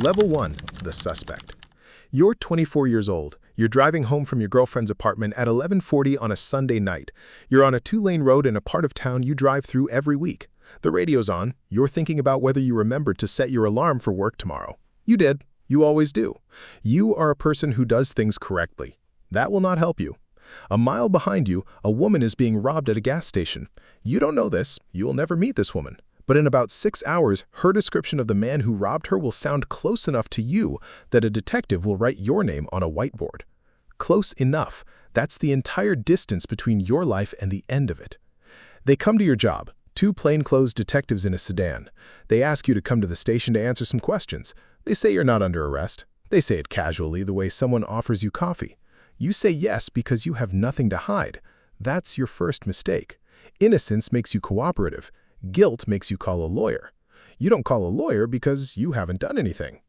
Level 1. The suspect. You're 24 years old. You're driving home from your girlfriend's apartment at 11:40 on a Sunday night. You're on a two-lane road in a part of town you drive through every week. The radio's on. You're thinking about whether you remembered to set your alarm for work tomorrow. You did. You always do. You are a person who does things correctly. That will not help you. A mile behind you, a woman is being robbed at a gas station. You don't know this. You will never meet this woman. But in about 6 hours, her description of the man who robbed her will sound close enough to you that a detective will write your name on a whiteboard. Close enough. That's the entire distance between your life and the end of it. They come to your job, two plainclothes detectives in a sedan. They ask you to come to the station to answer some questions. They say you're not under arrest. They say it casually, the way someone offers you coffee. You say yes because you have nothing to hide. That's your first mistake. Innocence makes you cooperative. Guilt makes you call a lawyer. You don't call a lawyer because you haven't done anything.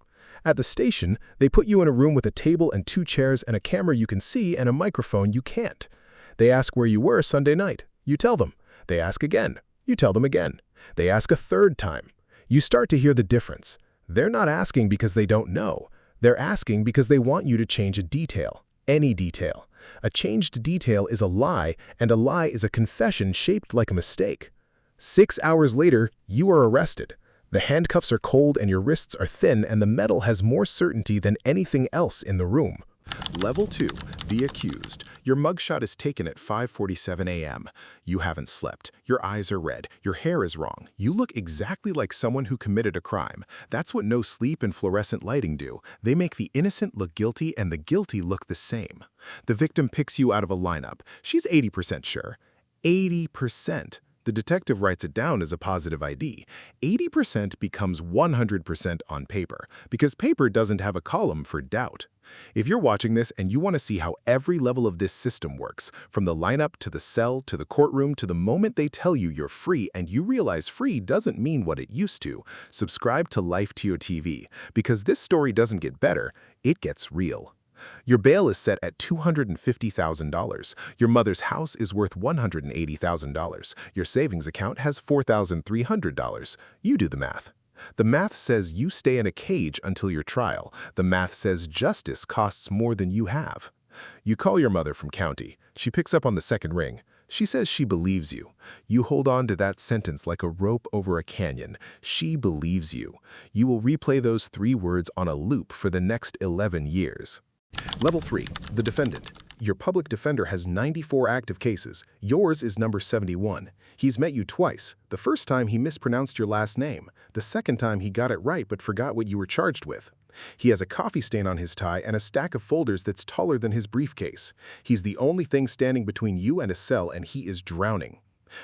At the station, they put you in a room with a table and 2 chairs and a camera you can see and a microphone you can't. They ask where you were Sunday night. You tell them. They ask again. You tell them again. They ask a third time. You start to hear the difference. They're not asking because they don't know. They're asking because they want you to change a detail. Any detail. A changed detail is a lie, and a lie is a confession shaped like a mistake. 6 hours later, you are arrested. The handcuffs are cold and your wrists are thin, and the metal has more certainty than anything else in the room. Level 2. The accused. Your mugshot is taken at 5:47 a.m. You haven't slept. Your eyes are red. Your hair is wrong. You look exactly like someone who committed a crime. That's what no sleep and fluorescent lighting do. They make the innocent look guilty and the guilty look the same. The victim picks you out of a lineup. She's 80% sure. 80%. The detective writes it down as a positive ID. 80% becomes 100% on paper, because paper doesn't have a column for doubt. If you're watching this and you want to see how every level of this system works, from the lineup to the cell to the courtroom to the moment they tell you you're free and you realize free doesn't mean what it used to, subscribe to LifeTO TV, because this story doesn't get better, it gets real. Your bail is set at $250,000. Your mother's house is worth $180,000. Your savings account has $4,300. You do the math. The math says you stay in a cage until your trial. The math says justice costs more than you have. You call your mother from county. She picks up on the second ring. She says she believes you. You hold on to that sentence like a rope over a canyon. She believes you. You will replay those 3 words on a loop for the next 11 years. Level 3. The defendant. Your public defender has 94 active cases. Yours is number 71. He's met you twice. The first time he mispronounced your last name. The second time he got it right but forgot what you were charged with. He has a coffee stain on his tie and a stack of folders that's taller than his briefcase. He's the only thing standing between you and a cell, and he is drowning.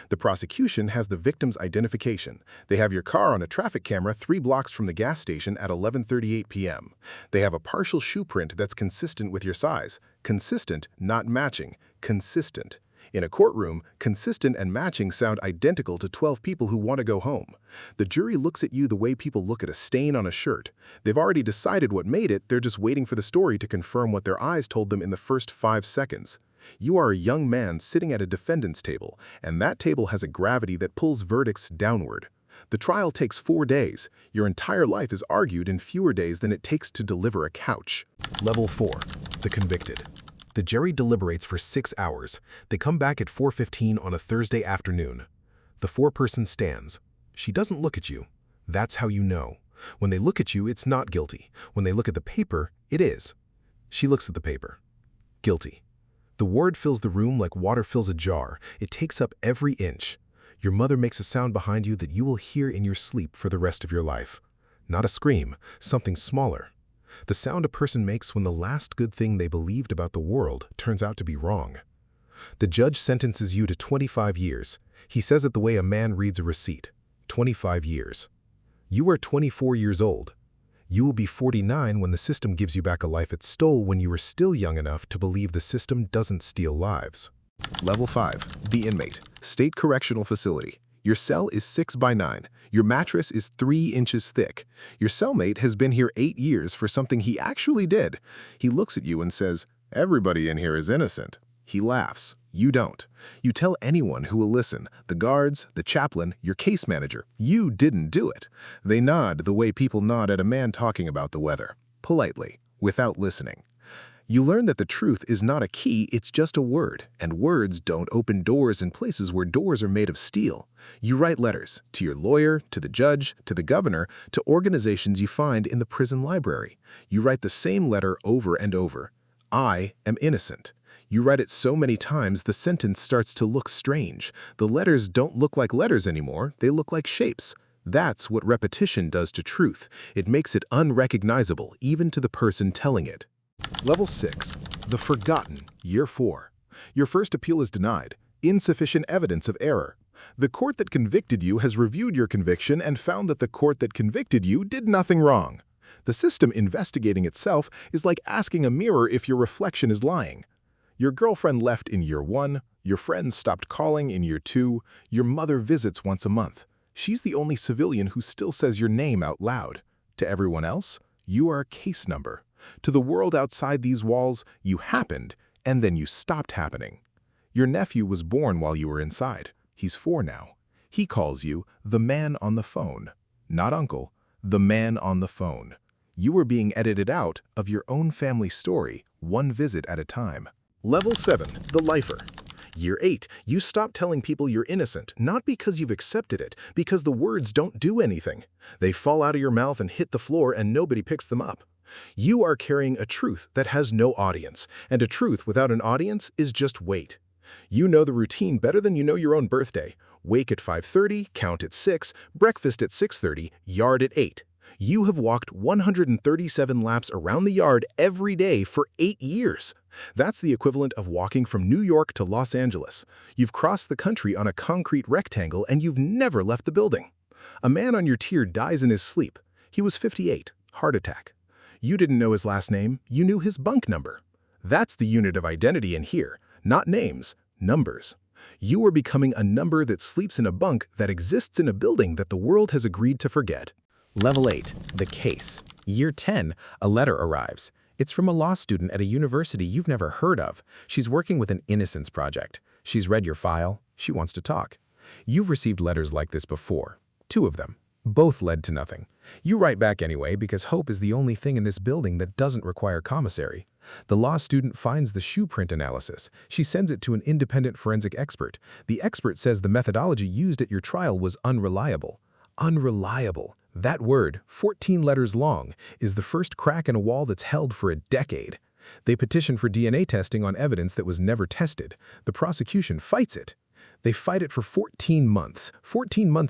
The prosecution has the victim's identification. They have your car on a traffic camera 3 blocks from the gas station at 11:38 p.m. They have a partial shoe print that's consistent with your size. Consistent, not matching. Consistent. In a courtroom, consistent and matching sound identical to 12 people who want to go home. The jury looks at you the way people look at a stain on a shirt. They've already decided what made it, they're just waiting for the story to confirm what their eyes told them in the first 5 seconds. You are a young man sitting at a defendant's table, and that table has a gravity that pulls verdicts downward. The trial takes 4 days. Your entire life is argued in fewer days than it takes to deliver a couch. Level 4. The convicted. The jury deliberates for 6 hours. They come back at 4:15 on a Thursday afternoon. The foreperson stands. She doesn't look at you. That's how you know. When they look at you, it's not guilty. When they look at the paper, it is. She looks at the paper. Guilty. The word fills the room like water fills a jar. It takes up every inch. Your mother makes a sound behind you that you will hear in your sleep for the rest of your life. Not a scream, something smaller. The sound a person makes when the last good thing they believed about the world turns out to be wrong. The judge sentences you to 25 years. He says it the way a man reads a receipt. 25 years. You are 24 years old. You will be 49 when the system gives you back a life it stole when you were still young enough to believe the system doesn't steal lives. Level 5. The Inmate. State Correctional Facility. Your cell is 6 by 9. Your mattress is 3 inches thick. Your cellmate has been here 8 years for something he actually did. He looks at you and says, "Everybody in here is innocent." He laughs. You don't. You tell anyone who will listen, the guards, the chaplain, your case manager. You didn't do it. They nod the way people nod at a man talking about the weather, politely, without listening. You learn that the truth is not a key, it's just a word, and words don't open doors in places where doors are made of steel. You write letters to your lawyer, to the judge, to the governor, to organizations you find in the prison library. You write the same letter over and over. I am innocent. You write it so many times the sentence starts to look strange. The letters don't look like letters anymore, they look like shapes. That's what repetition does to truth. It makes it unrecognizable, even to the person telling it. Level 6. The Forgotten, Year 4. Your first appeal is denied. Insufficient evidence of error. The court that convicted you has reviewed your conviction and found that the court that convicted you did nothing wrong. The system investigating itself is like asking a mirror if your reflection is lying. Your girlfriend left in year 1, your friends stopped calling in year 2, your mother visits once a month. She's the only civilian who still says your name out loud. To everyone else, you are a case number. To the world outside these walls, you happened, and then you stopped happening. Your nephew was born while you were inside. He's 4 now. He calls you the man on the phone. Not uncle, the man on the phone. You are being edited out of your own family story, one visit at a time. Level 7, the Lifer. Year 8, you stop telling people you're innocent, not because you've accepted it, because the words don't do anything. They fall out of your mouth and hit the floor and nobody picks them up. You are carrying a truth that has no audience, and a truth without an audience is just weight. You know the routine better than you know your own birthday. Wake at 5:30, count at 6, breakfast at 6:30, yard at 8. You have walked 137 laps around the yard every day for 8 years. That's the equivalent of walking from New York to Los Angeles. You've crossed the country on a concrete rectangle and you've never left the building. A man on your tier dies in his sleep. He was 58, heart attack. You didn't know his last name, you knew his bunk number. That's the unit of identity in here, not names, numbers. You are becoming a number that sleeps in a bunk that exists in a building that the world has agreed to forget. Level 8, the Case. Year 10, a letter arrives. It's from a law student at a university you've never heard of. She's working with an innocence project. She's read your file. She wants to talk. You've received letters like this before. 2 of them. Both led to nothing. You write back anyway because hope is the only thing in this building that doesn't require commissary. The law student finds the shoe print analysis. She sends it to an independent forensic expert. The expert says the methodology used at your trial was unreliable. Unreliable. That word, 14 letters long, is the first crack in a wall that's held for a decade. They petition for DNA testing on evidence that was never tested. The prosecution fights it. They fight it for 14 months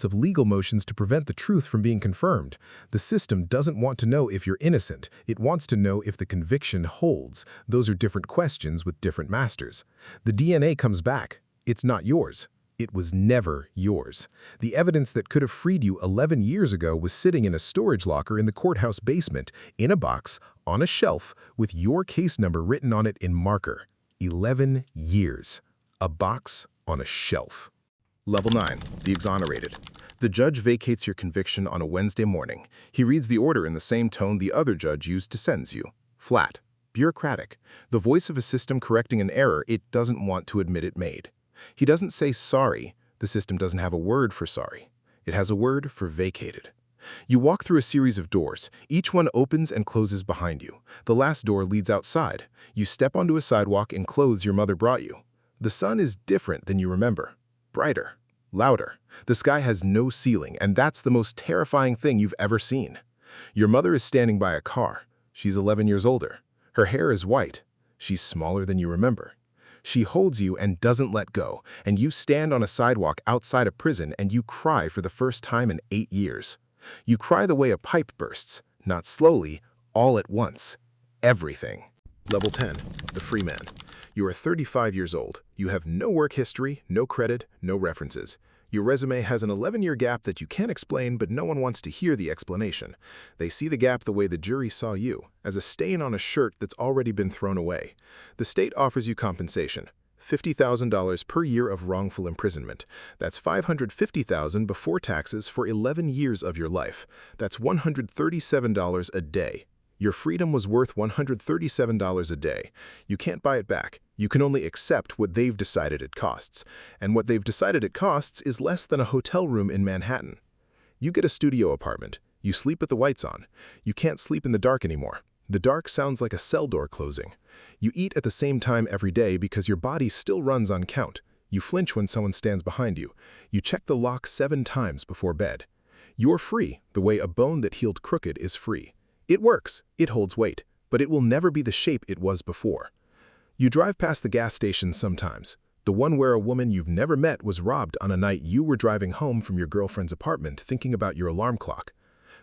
of legal motions to prevent the truth from being confirmed. The system doesn't want to know if you're innocent. It wants to know if the conviction holds. Those are different questions with different masters. The DNA comes back. It's not yours. It was never yours. The evidence that could have freed you 11 years ago was sitting in a storage locker in the courthouse basement, in a box, on a shelf, with your case number written on it in marker. 11 years. A box on a shelf. Level 9, the Exonerated. The judge vacates your conviction on a Wednesday morning. He reads the order in the same tone the other judge used to sentence you. Flat. Bureaucratic. The voice of a system correcting an error it doesn't want to admit it made. He doesn't say sorry. The system doesn't have a word for sorry. It has a word for vacated. You walk through a series of doors. Each one opens and closes behind you. The last door leads outside. You step onto a sidewalk in clothes your mother brought you. The sun is different than you remember. Brighter. Louder. The sky has no ceiling, and that's the most terrifying thing you've ever seen. Your mother is standing by a car. She's 11 years older. Her hair is white. She's smaller than you remember. She holds you and doesn't let go, and you stand on a sidewalk outside a prison and you cry for the first time in 8 years. You cry the way a pipe bursts, not slowly, all at once. Everything. Level 10, the Free Man. You are 35 years old. You have no work history, no credit, no references. Your resume has an 11-year gap that you can't explain, but no one wants to hear the explanation. They see the gap the way the jury saw you, as a stain on a shirt that's already been thrown away. The state offers you compensation, $50,000 per year of wrongful imprisonment. That's $550,000 before taxes for 11 years of your life. That's $137 a day. Your freedom was worth $137 a day. You can't buy it back. You can only accept what they've decided it costs. And what they've decided it costs is less than a hotel room in Manhattan. You get a studio apartment. You sleep with the lights on. You can't sleep in the dark anymore. The dark sounds like a cell door closing. You eat at the same time every day because your body still runs on count. You flinch when someone stands behind you. You check the lock 7 times before bed. You're free, the way a bone that healed crooked is free. It works, it holds weight, but it will never be the shape it was before. You drive past the gas station sometimes, the one where a woman you've never met was robbed on a night you were driving home from your girlfriend's apartment thinking about your alarm clock.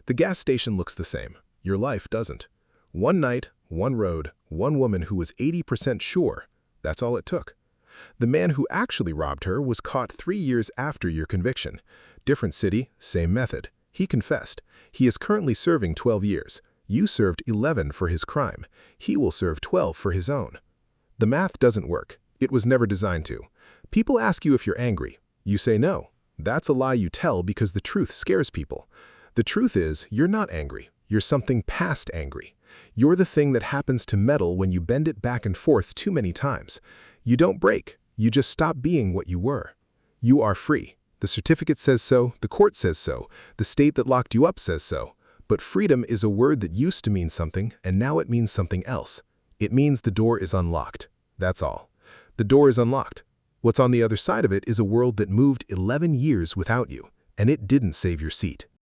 The gas station looks the same. Your life doesn't. One night, one road, one woman who was 80% sure. That's all it took. The man who actually robbed her was caught 3 years after your conviction. Different city, same method. He confessed. He is currently serving 12 years. You served 11 for his crime. He will serve 12 for his own. The math doesn't work. It was never designed to. People ask you if you're angry. You say no. That's a lie you tell because the truth scares people. The truth is, you're not angry. You're something past angry. You're the thing that happens to metal when you bend it back and forth too many times. You don't break. You just stop being what you were. You are free. The certificate says so, the court says so, the state that locked you up says so. But freedom is a word that used to mean something, and now it means something else. It means the door is unlocked. That's all. The door is unlocked. What's on the other side of it is a world that moved 11 years without you, and it didn't save your seat.